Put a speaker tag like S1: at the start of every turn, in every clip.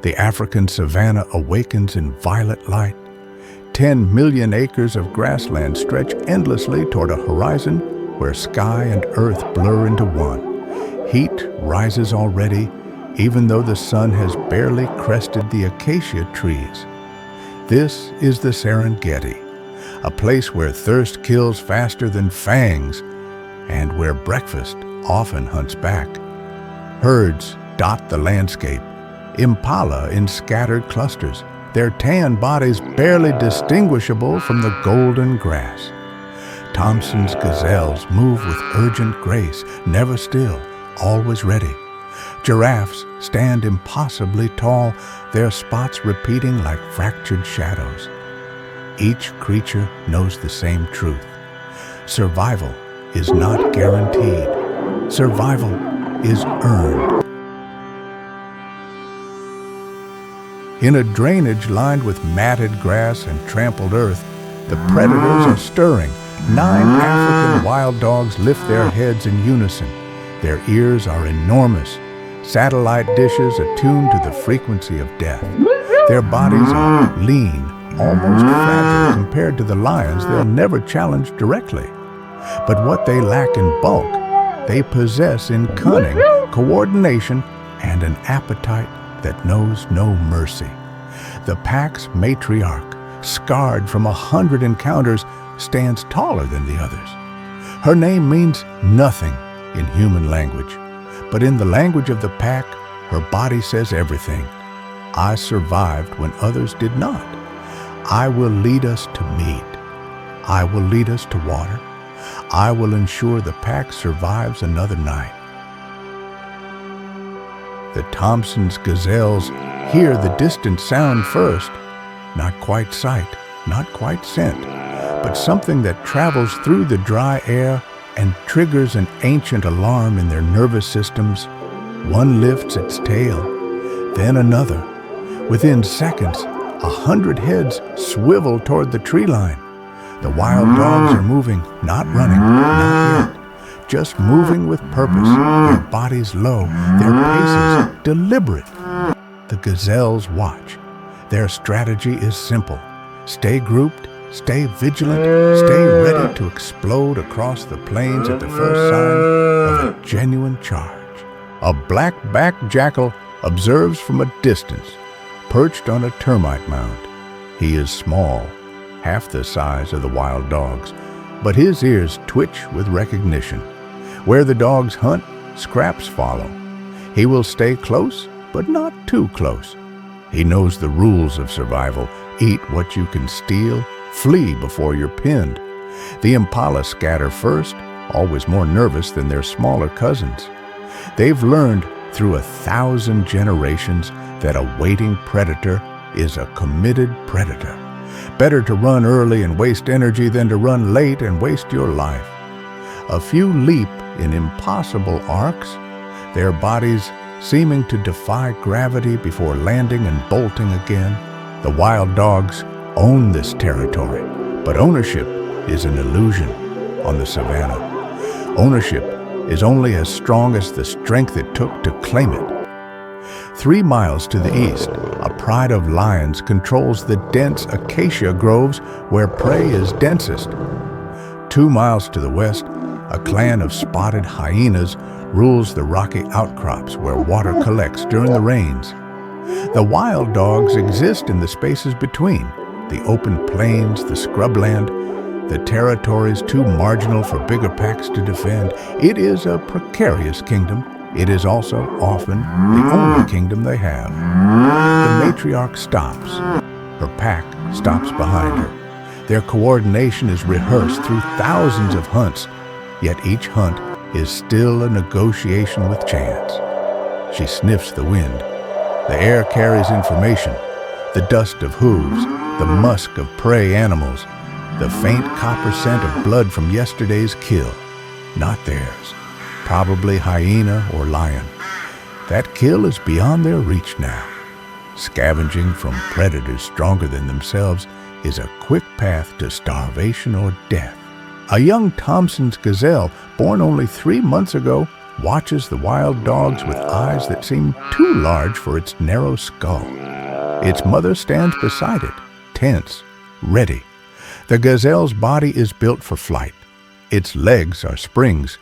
S1: The African savanna awakens in violet light. 10 million acres of grassland stretch endlessly toward a horizon where sky and earth blur into one. Heat rises already, even though the sun has barely crested the acacia trees. This is the Serengeti, a place where thirst kills faster than fangs, and where breakfast often hunts back. Herds dot the landscape, impala in scattered clusters, their tan bodies barely distinguishable from the golden grass. Thompson's gazelles move with urgent grace, never still, always ready. Giraffes stand impossibly tall, their spots repeating like fractured shadows. Each creature knows the same truth. Survival is not guaranteed. Survival is earned. In a drainage lined with matted grass and trampled earth, the predators are stirring. 9 African wild dogs lift their heads in unison. Their ears are enormous, satellite dishes attuned to the frequency of death. Their bodies are lean, almost fragile compared to the lions they'll never challenge directly. But what they lack in bulk, they possess in cunning, coordination, and an appetite that knows no mercy. The pack's matriarch, scarred from 100 encounters, stands taller than the others. Her name means nothing in human language, but in the language of the pack, her body says everything. I survived when others did not. I will lead us to meat. I will lead us to water. I will ensure the pack survives another night. The Thompson's gazelles hear the distant sound first, not quite sight, not quite scent, but something that travels through the dry air and triggers an ancient alarm in their nervous systems. One lifts its tail, then another. Within seconds, 100 heads swivel toward the tree line. The wild dogs are moving, not running, not yet. Just moving with purpose, their bodies low, their paces deliberate. The gazelles watch. Their strategy is simple. Stay grouped, stay vigilant, stay ready to explode across the plains at the first sign of a genuine charge. A black-backed jackal observes from a distance, perched on a termite mound. He is small, half the size of the wild dogs, but his ears twitch with recognition. Where the dogs hunt, scraps follow. He will stay close, but not too close. He knows the rules of survival. Eat what you can steal, flee before you're pinned. The impala scatter first, always more nervous than their smaller cousins. They've learned through 1,000 generations that a waiting predator is a committed predator. Better to run early and waste energy than to run late and waste your life. A few leap in impossible arcs, their bodies seeming to defy gravity before landing and bolting again. The wild dogs own this territory, but ownership is an illusion on the savanna. Ownership is only as strong as the strength it took to claim it. 3 miles to the east, a pride of lions controls the dense acacia groves where prey is densest. 2 miles to the west, a clan of spotted hyenas rules the rocky outcrops where water collects during the rains. The wild dogs exist in the spaces between, the open plains, the scrubland, the territories too marginal for bigger packs to defend. It is a precarious kingdom. It is also often the only kingdom they have. The matriarch stops. Her pack stops behind her. Their coordination is rehearsed through thousands of hunts, yet each hunt is still a negotiation with chance. She sniffs the wind. The air carries information, the dust of hooves, the musk of prey animals, the faint copper scent of blood from yesterday's kill. Not theirs. Probably hyena or lion. That kill is beyond their reach now. Scavenging from predators stronger than themselves is a quick path to starvation or death. A young Thompson's gazelle, born only 3 months ago, watches the wild dogs with eyes that seem too large for its narrow skull. Its mother stands beside it, tense, ready. The gazelle's body is built for flight. Its legs are springs.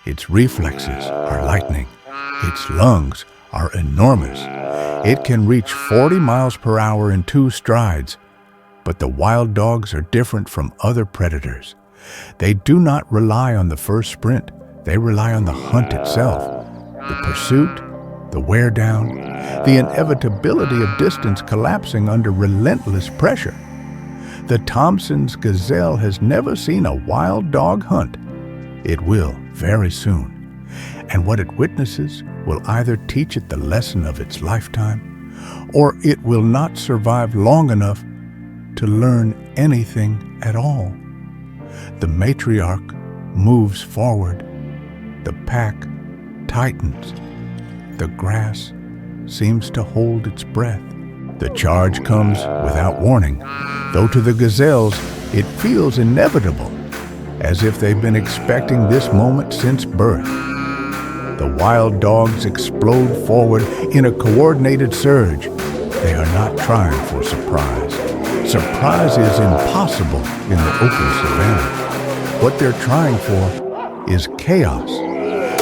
S1: Its reflexes are lightning. Its lungs are enormous. It can reach 40 miles per hour in 2 strides. But the wild dogs are different from other predators. They do not rely on the first sprint. They rely on the hunt itself, the pursuit, the wear down, the inevitability of distance collapsing under relentless pressure. The Thompson's gazelle has never seen a wild dog hunt. It will very soon. And what it witnesses will either teach it the lesson of its lifetime, or it will not survive long enough to learn anything at all. The matriarch moves forward. The pack tightens. The grass seems to hold its breath. The charge comes without warning, though to the gazelles it feels inevitable, as if they've been expecting this moment since birth. The wild dogs explode forward in a coordinated surge. They are not trying for surprise. Surprise is impossible in the open savanna. What they're trying for is chaos.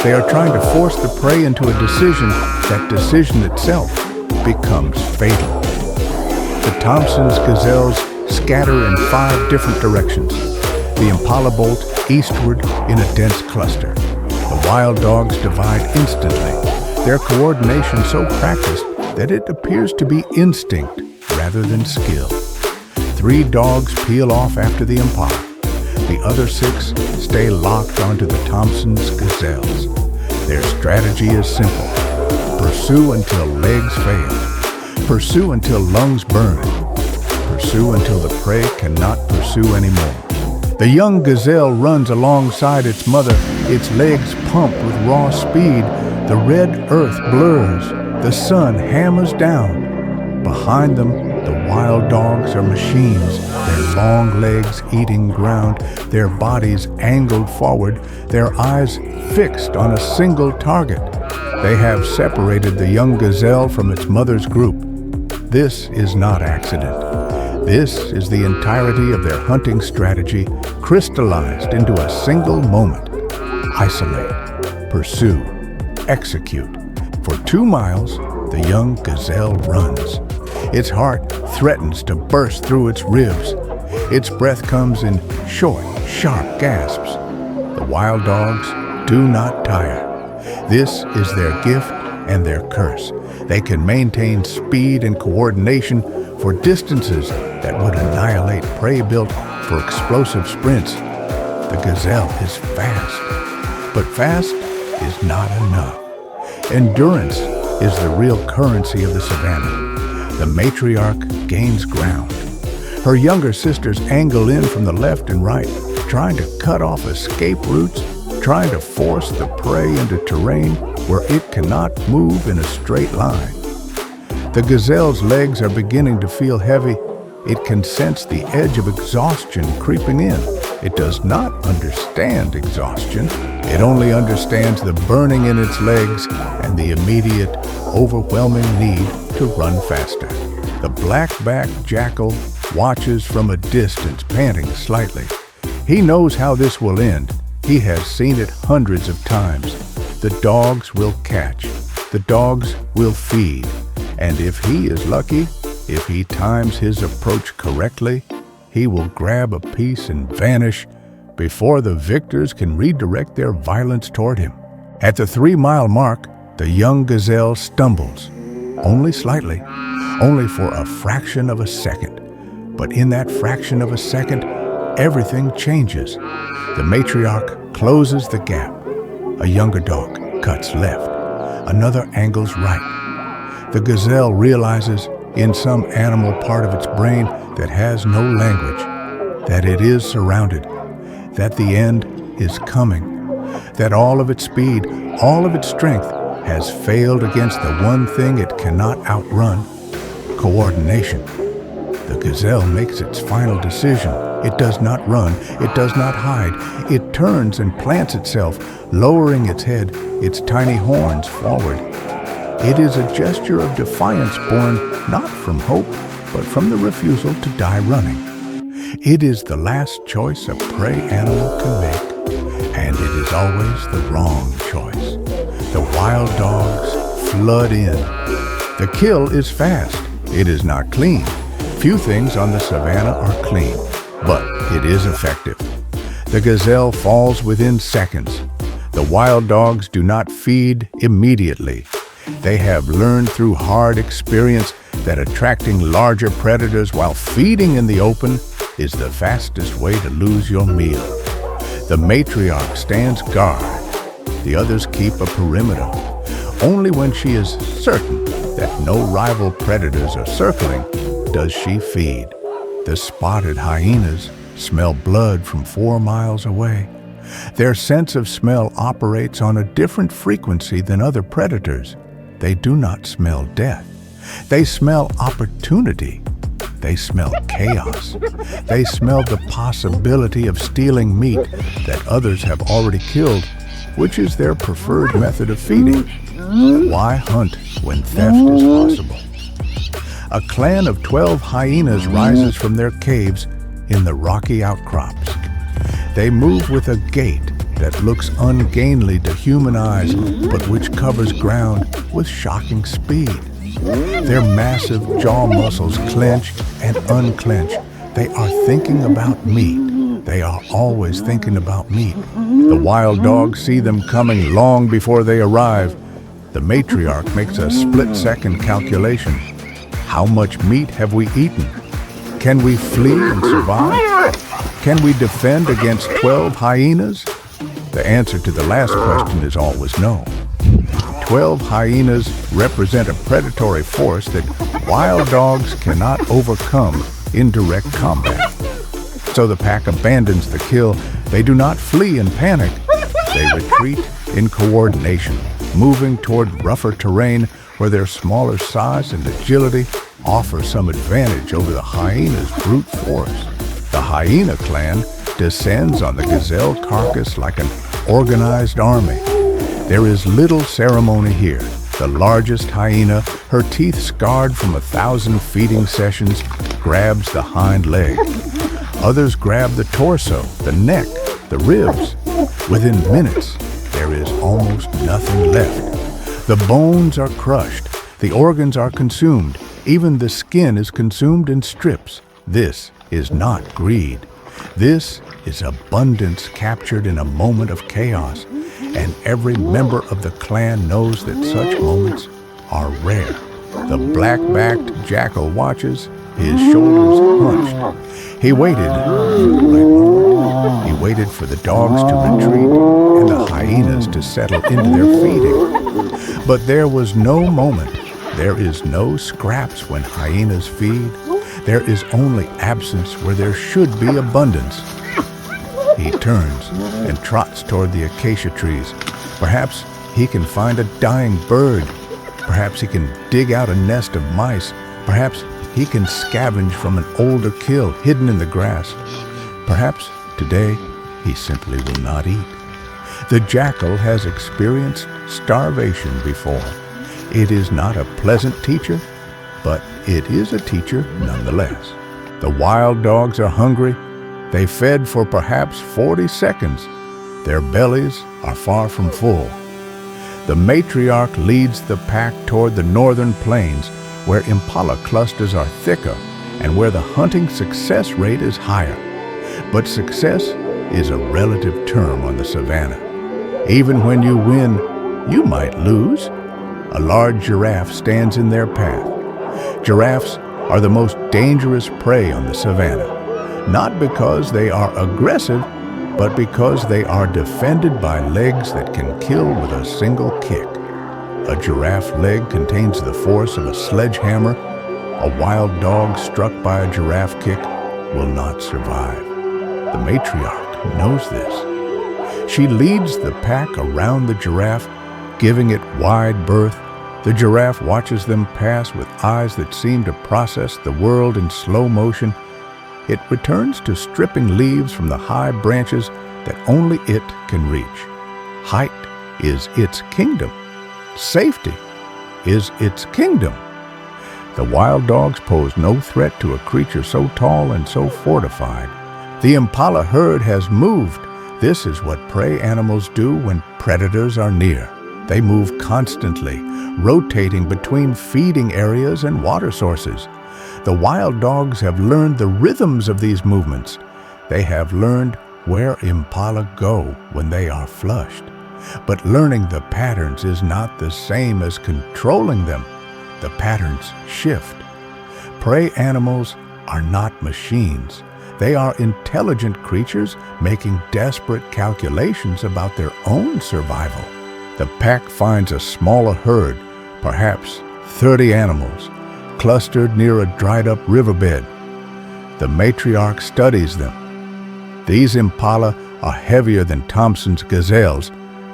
S1: They are trying to force the prey into a decision. That decision itself becomes fatal. The Thompson's gazelles scatter in 5 different directions. The impala bolt eastward in a dense cluster. The wild dogs divide instantly, their coordination so practiced that it appears to be instinct rather than skill. 3 dogs peel off after the impala. The other 6 stay locked onto the Thompson's gazelles. Their strategy is simple. Pursue until legs fail. Pursue until lungs burn. Pursue until the prey cannot pursue anymore. The young gazelle runs alongside its mother, its legs pump with raw speed. The red earth blurs. The sun hammers down. Behind them, the wild dogs are machines, their long legs eating ground, their bodies angled forward, their eyes fixed on a single target. They have separated the young gazelle from its mother's group. This is not accident. This is the entirety of their hunting strategy crystallized into a single moment. Isolate, pursue, execute. For 2 miles, the young gazelle runs. Its heart threatens to burst through its ribs. Its breath comes in short, sharp gasps. The wild dogs do not tire. This is their gift and their curse. They can maintain speed and coordination for distances that would annihilate prey built for explosive sprints. The gazelle is fast, but fast is not enough. Endurance is the real currency of the savanna. The matriarch gains ground. Her younger sisters angle in from the left and right, trying to cut off escape routes, trying to force the prey into terrain where it cannot move in a straight line. The gazelle's legs are beginning to feel heavy. It can sense the edge of exhaustion creeping in. It does not understand exhaustion. It only understands the burning in its legs and the immediate, overwhelming need to run faster. The black-backed jackal watches from a distance, panting slightly. He knows how this will end. He has seen it hundreds of times. The dogs will catch. The dogs will feed. And if he is lucky, if he times his approach correctly, he will grab a piece and vanish before the victors can redirect their violence toward him. At the 3-mile mark, the young gazelle stumbles, only slightly, only for a fraction of a second. But in that fraction of a second, everything changes. The matriarch closes the gap. A younger dog cuts left. Another angles right. The gazelle realizes in some animal part of its brain that has no language that it is surrounded, that the end is coming, that all of its speed, all of its strength has failed against the one thing it cannot outrun: coordination. The gazelle makes its final decision. It does not run. It does not hide. It turns and plants itself, lowering its head, its tiny horns forward. It is a gesture of defiance born not from hope, but from the refusal to die running. It is the last choice a prey animal can make, and it is always the wrong choice. The wild dogs flood in. The kill is fast. It is not clean. Few things on the savanna are clean, but it is effective. The gazelle falls within seconds. The wild dogs do not feed immediately. They have learned through hard experience that attracting larger predators while feeding in the open is the fastest way to lose your meal. The matriarch stands guard. The others keep a perimeter. Only when she is certain that no rival predators are circling does she feed. The spotted hyenas smell blood from 4 miles away. Their sense of smell operates on a different frequency than other predators. They do not smell death. They smell opportunity. They smell chaos. They smell the possibility of stealing meat that others have already killed, which is their preferred method of feeding. Why hunt when theft is possible? A clan of 12 hyenas rises from their caves in the rocky outcrops. They move with a gait that looks ungainly to human eyes, but which covers ground with shocking speed. Their massive jaw muscles clench and unclench. They are thinking about meat. They are always thinking about meat. The wild dogs see them coming long before they arrive. The matriarch makes a split-second calculation. How much meat have we eaten? Can we flee and survive? Can we defend against 12 hyenas? The answer to the last question is always no. 12 hyenas represent a predatory force that wild dogs cannot overcome in direct combat. So the pack abandons the kill. They do not flee in panic. They retreat in coordination, moving toward rougher terrain where their smaller size and agility offer some advantage over the hyena's brute force. The hyena clan descends on the gazelle carcass like an organized army. There is little ceremony here. The largest hyena, her teeth scarred from 1,000 feeding sessions, grabs the hind leg. Others grab the torso, the neck, the ribs. Within minutes, there is almost nothing left. The bones are crushed. The organs are consumed. Even the skin is consumed in strips. This is not greed. This is abundance captured in a moment of chaos, and every member of the clan knows that such moments are rare. The black-backed jackal watches, his shoulders hunched. He waited. He waited for the dogs to retreat and the hyenas to settle into their feeding. But there was no moment. There is no scraps when hyenas feed. There is only absence where there should be abundance. He turns and trots toward the acacia trees. Perhaps he can find a dying bird. Perhaps he can dig out a nest of mice. Perhaps he can scavenge from an older kill hidden in the grass. Perhaps today he simply will not eat. The jackal has experienced starvation before. It is not a pleasant teacher, but it is a teacher nonetheless. The wild dogs are hungry. They fed for perhaps 40 seconds. Their bellies are far from full. The matriarch leads the pack toward the northern plains, where impala clusters are thicker and where the hunting success rate is higher. But success is a relative term on the savanna. Even when you win, you might lose. A large giraffe stands in their path. Giraffes are the most dangerous prey on the savanna, not because they are aggressive, but because they are defended by legs that can kill with a single kick. A giraffe leg contains the force of a sledgehammer. A wild dog struck by a giraffe kick will not survive. The matriarch knows this. She leads the pack around the giraffe, giving it wide berth. The giraffe watches them pass with eyes that seem to process the world in slow motion. It returns to stripping leaves from the high branches that only it can reach. Height is its kingdom. Safety is its kingdom. The wild dogs pose no threat to a creature so tall and so fortified. The impala herd has moved. This is what prey animals do when predators are near. They move constantly, rotating between feeding areas and water sources. The wild dogs have learned the rhythms of these movements. They have learned where impala go when they are flushed. But learning the patterns is not the same as controlling them. The patterns shift. Prey animals are not machines. They are intelligent creatures making desperate calculations about their own survival. The pack finds a smaller herd, perhaps 30 animals, clustered near a dried-up riverbed. The matriarch studies them. These impala are heavier than Thompson's gazelles,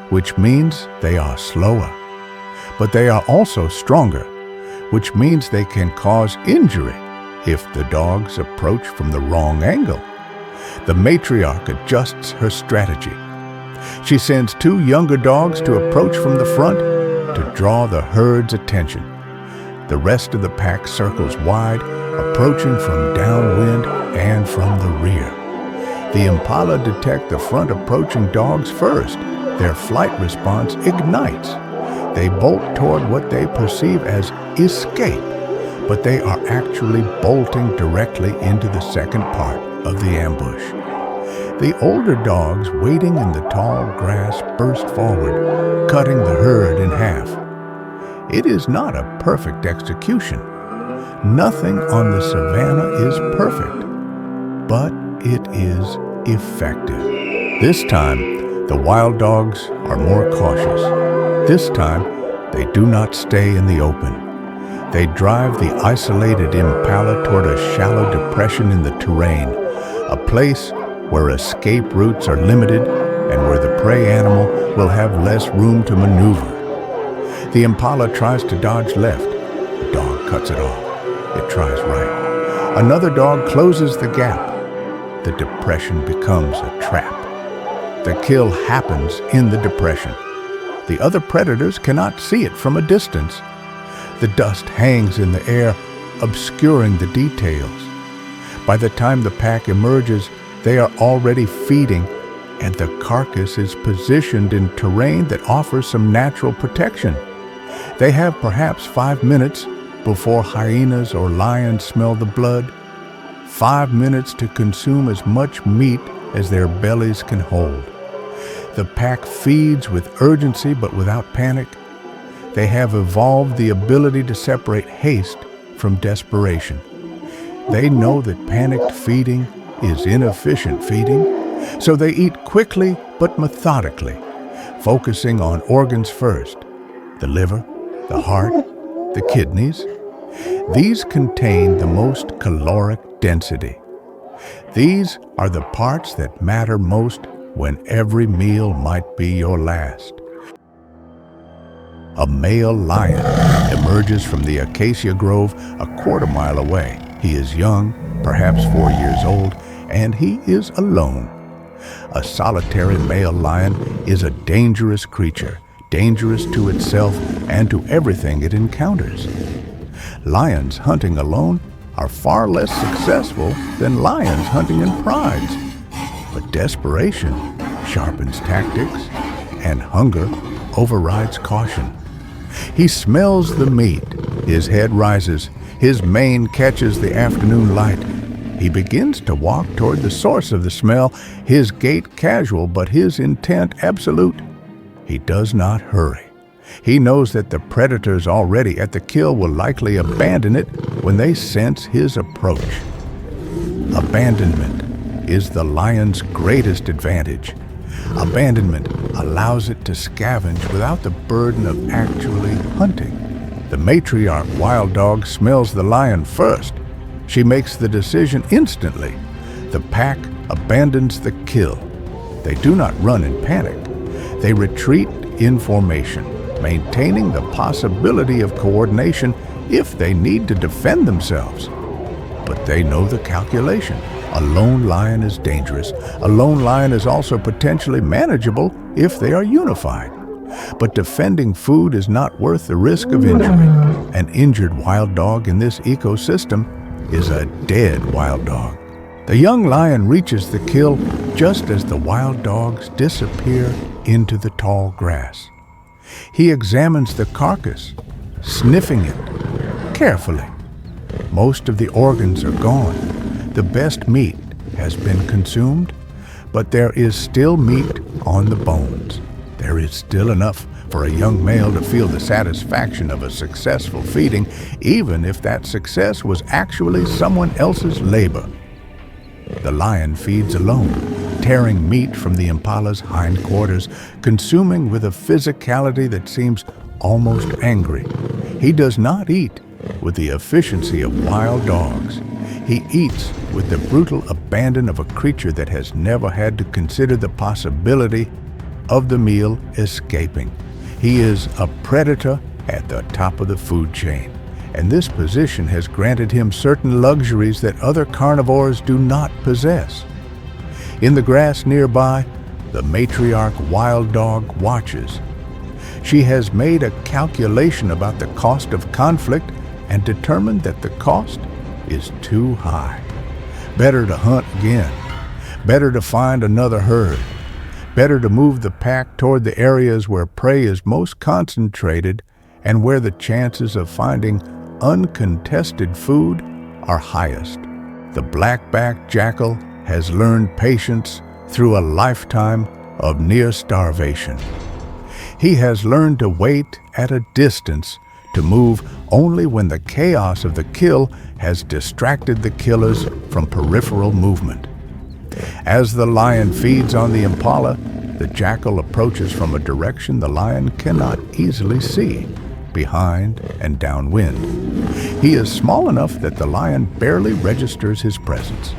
S1: which means they are slower. But they are also stronger, which means they can cause injury if the dogs approach from the wrong angle. The matriarch adjusts her strategy. She sends 2 younger dogs to approach from the front to draw the herd's attention. The rest of the pack circles wide, approaching from downwind and from the rear. The impala detect the front approaching dogs first. Their flight response ignites. They bolt toward what they perceive as escape, but they are actually bolting directly into the second part of the ambush. The older dogs waiting in the tall grass burst forward, cutting the herd in half. It is not a perfect execution. Nothing on the savanna is perfect, but it is effective. This time, the wild dogs are more cautious. This time, they do not stay in the open. They drive the isolated impala toward a shallow depression in the terrain, a place where escape routes are limited and where the prey animal will have less room to maneuver. The impala tries to dodge left. The dog cuts it off. It tries right. Another dog closes the gap. The depression becomes a trap. The kill happens in the depression. The other predators cannot see it from a distance. The dust hangs in the air, obscuring the details. By the time the pack emerges, they are already feeding, and the carcass is positioned in terrain that offers some natural protection. They have perhaps 5 minutes before hyenas or lions smell the blood. 5 minutes to consume as much meat as their bellies can hold. The pack feeds with urgency but without panic. They have evolved the ability to separate haste from desperation. They know that panicked feeding is inefficient feeding, so they eat quickly but methodically, focusing on organs first: the liver, the heart, the kidneys. These contain the most caloric density. These are the parts that matter most when every meal might be your last. A male lion emerges from the acacia grove a quarter-mile away. He is young, perhaps 4 years old, and he is alone. A solitary male lion is a dangerous creature, dangerous to itself and to everything it encounters. Lions hunting alone are far less successful than lions hunting in prides. But desperation sharpens tactics, and hunger overrides caution. He smells the meat. His head rises. His mane catches the afternoon light. He begins to walk toward the source of the smell, his gait casual but his intent absolute. He does not hurry. He knows that the predators already at the kill will likely abandon it when they sense his approach. Abandonment is the lion's greatest advantage. Abandonment allows it to scavenge without the burden of actually hunting. The matriarch wild dog smells the lion first. She makes the decision instantly. The pack abandons the kill. They do not run in panic. They retreat in formation, maintaining the possibility of coordination if they need to defend themselves. But they know the calculation. A lone lion is dangerous. A lone lion is also potentially manageable if they are unified. But defending food is not worth the risk of injury. An injured wild dog in this ecosystem is a dead wild dog. The young lion reaches the kill just as the wild dogs disappear into the tall grass. He examines the carcass, sniffing it carefully. Most of the organs are gone. The best meat has been consumed, but there is still meat on the bones. There is still enough for a young male to feel the satisfaction of a successful feeding, even if that success was actually someone else's labor. The lion feeds alone, tearing meat from the impala's hindquarters, consuming with a physicality that seems almost angry. He does not eat with the efficiency of wild dogs. He eats with the brutal abandon of a creature that has never had to consider the possibility of the meal escaping. He is a predator at the top of the food chain, and this position has granted him certain luxuries that other carnivores do not possess. In the grass nearby, the matriarch wild dog watches. She has made a calculation about the cost of conflict and determined that the cost is too high. Better to hunt again. Better to find another herd. Better to move the pack toward the areas where prey is most concentrated and where the chances of finding uncontested food are highest. The black-backed jackal has learned patience through a lifetime of near starvation. He has learned to wait at a distance, to move only when the chaos of the kill has distracted the killers from peripheral movement. As the lion feeds on the impala, the jackal approaches from a direction the lion cannot easily see, behind and downwind. He is small enough that the lion barely registers his presence.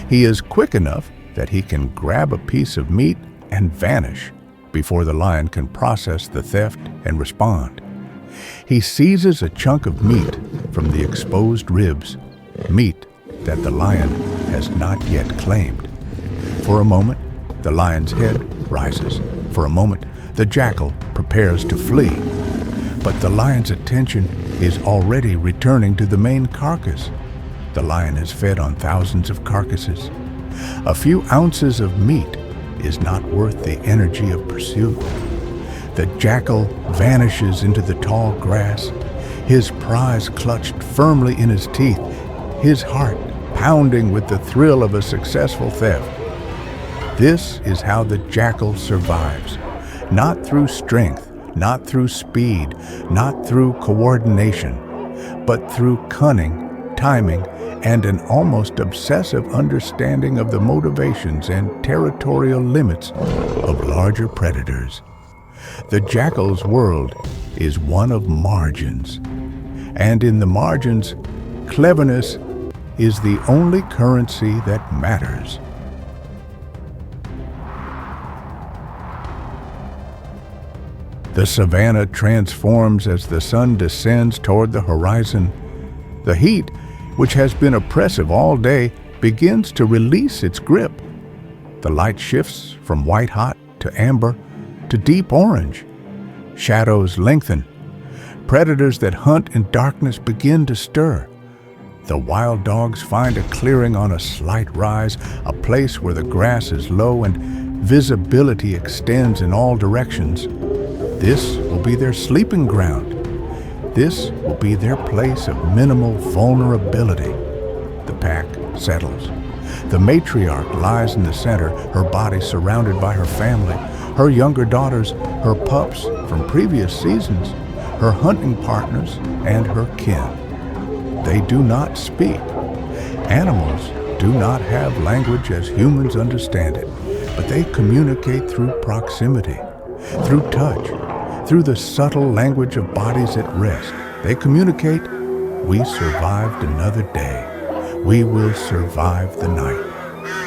S1: He is quick enough that he can grab a piece of meat and vanish before the lion can process the theft and respond. He seizes a chunk of meat from the exposed ribs, meat that the lion has not yet claimed. For a moment, the lion's head rises. For a moment, the jackal prepares to flee. But the lion's attention is already returning to the main carcass. The lion has fed on thousands of carcasses. A few ounces of meat is not worth the energy of pursuit. The jackal vanishes into the tall grass, his prize clutched firmly in his teeth, his heart pounding with the thrill of a successful theft. This is how the jackal survives, not through strength, not through speed, not through coordination, but through cunning, timing, and an almost obsessive understanding of the motivations and territorial limits of larger predators. The jackal's world is one of margins, and in the margins, cleverness is the only currency that matters. The savanna transforms as the sun descends toward the horizon. The heat, which has been oppressive all day, begins to release its grip. The light shifts from white-hot to amber to deep orange. Shadows lengthen. Predators that hunt in darkness begin to stir. The wild dogs find a clearing on a slight rise, a place where the grass is low and visibility extends in all directions. This will be their sleeping ground. This will be their place of minimal vulnerability. The pack settles. The matriarch lies in the center, her body surrounded by her family, her younger daughters, her pups from previous seasons, her hunting partners, and her kin. They do not speak. Animals do not have language as humans understand it, but they communicate through proximity, through touch, through the subtle language of bodies at rest. They communicate, "We survived another day. We will survive the night.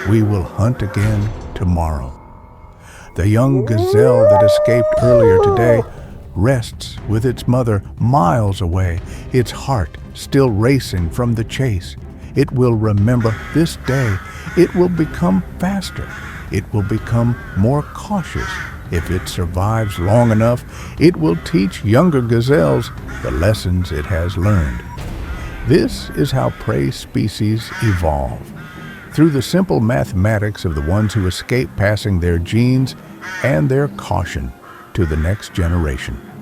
S1: We will hunt again tomorrow." The young gazelle that escaped earlier today rests with its mother miles away, its heart still racing from the chase. It will remember this day. It will become faster. It will become more cautious. If it survives long enough, it will teach younger gazelles the lessons it has learned. This is how prey species evolve, through the simple mathematics of the ones who escape passing their genes and their caution to the next generation.